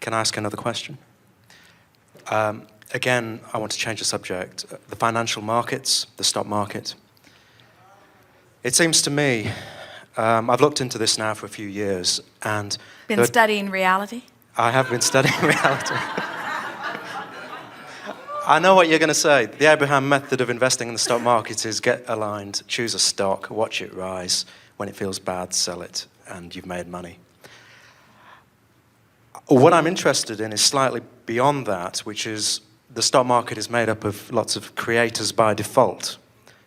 Can I ask another question? Again, I want to change the subject. The financial markets, the stock market. It seems to me, I've looked into this now for a few years, and... Been studying reality? I have been studying reality. I know what you're going to say. The Abraham method of investing in the stock market is get aligned, choose a stock, watch it rise. When it feels bad, sell it, and you've made money. What I'm interested in is slightly beyond that, which is the stock market is made up of lots of creators by default,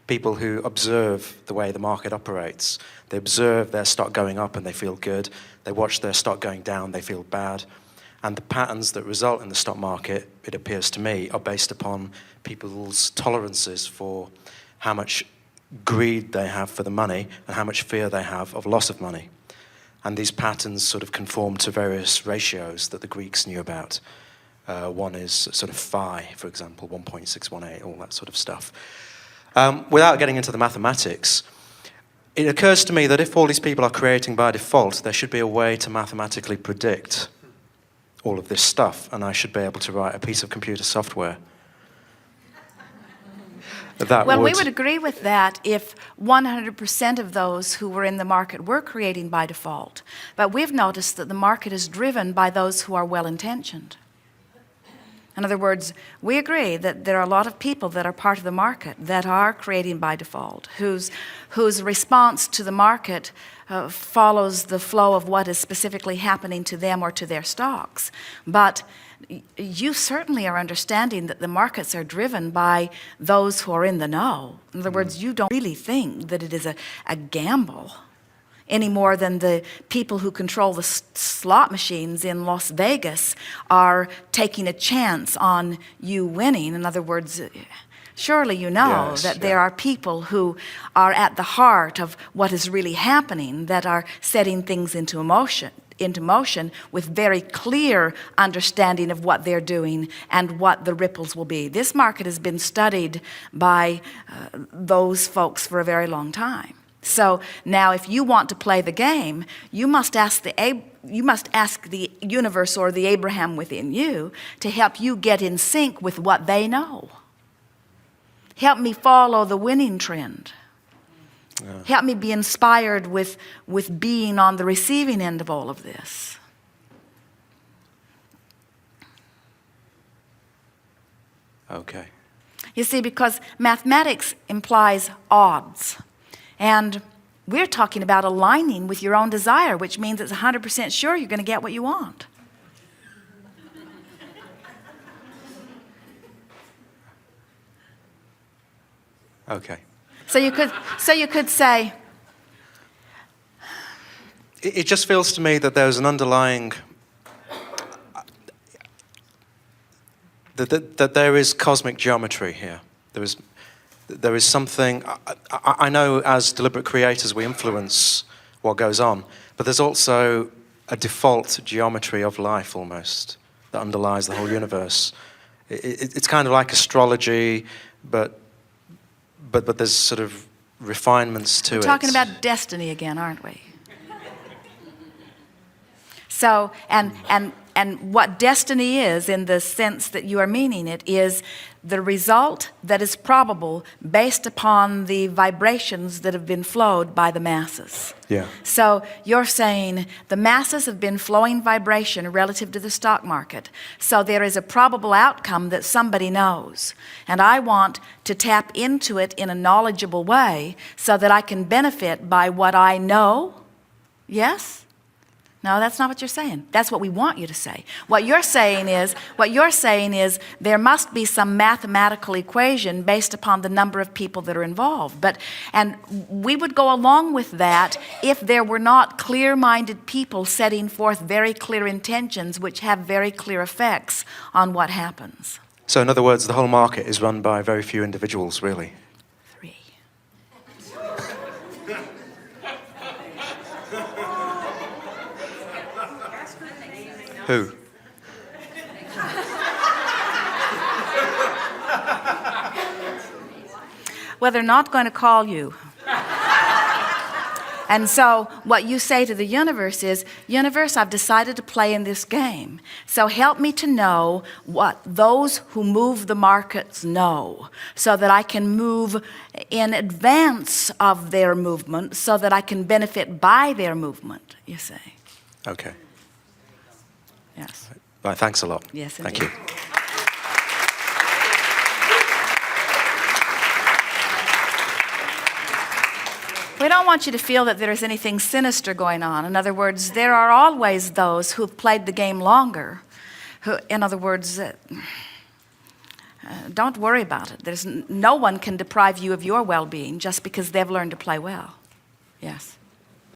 people who observe the way the market operates. They observe their stock going up and they feel good. They watch their stock going down, they feel bad. And the patterns that result in the stock market, it appears to me, are based upon people's tolerances for how much greed they have for the money and how much fear they have of loss of money. And these patterns sort of conform to various ratios that the Greeks knew about. One is sort of phi, for example, 1.618, all that sort of stuff. Without getting into the mathematics, it occurs to me that if all these people are creating by default, there should be a way to mathematically predict all of this stuff, and I should be able to write a piece of computer software. Well, we would agree with that if 100% of those who were in the market were creating by default. But we've noticed that the market is driven by those who are well-intentioned. In other words, we agree that there are a lot of people that are part of the market that are creating by default, whose response to the market follows the flow of what is specifically happening to them or to their stocks. But you certainly are understanding that the markets are driven by those who are in the know. In other words, you don't really think that it is a gamble any more than the people who control the slot machines in Las Vegas are taking a chance on you winning. In other words, surely you know that there are people who are at the heart of what is really happening, that are setting things into motion with very clear understanding of what they're doing and what the ripples will be. This market has been studied by those folks for a very long time. So now if you want to play the game, you must ask the universe or the Abraham within you to help you get in sync with what they know. Help me follow the winning trend. Help me be inspired with being on the receiving end of all of this. Okay. You see, because mathematics implies odds. And we're talking about aligning with your own desire, which means it's 100% sure you're going to get what you want. Okay. So you could say, it just feels to me that there's an underlying, that there is cosmic geometry here. There is something, I know as deliberate creators we influence what goes on, but there's also a default geometry of life almost that underlies the whole universe. It's kind of like astrology, but there's sort of refinements to it. We're talking about destiny again, aren't we? So, and what destiny is, in the sense that you are meaning it, is the result that is probable based upon the vibrations that have been flowed by the masses. Yeah. So you're saying the masses have been flowing vibration relative to the stock market. So there is a probable outcome that somebody knows. And I want to tap into it in a knowledgeable way so that I can benefit by what I know. Yes? No, that's not what you're saying. That's what we want you to say. What you're saying is there must be some mathematical equation based upon the number of people that are involved. And we would go along with that if there were not clear-minded people setting forth very clear intentions which have very clear effects on what happens. So in other words, the whole market is run by very few individuals, really. 3. Who? Well, they're not going to call you. And so what you say to the universe is, universe, I've decided to play in this game. So help me to know what those who move the markets know, so that I can move in advance of their movement, so that I can benefit by their movement, you say. Okay. Yes. Right, thanks a lot. Yes, Thank indeed. you. We don't want you to feel that there is anything sinister going on. In other words, there are always those who've played the game longer. Who, in other words, don't worry about it. No one can deprive you of your well-being just because they've learned to play well. Yes.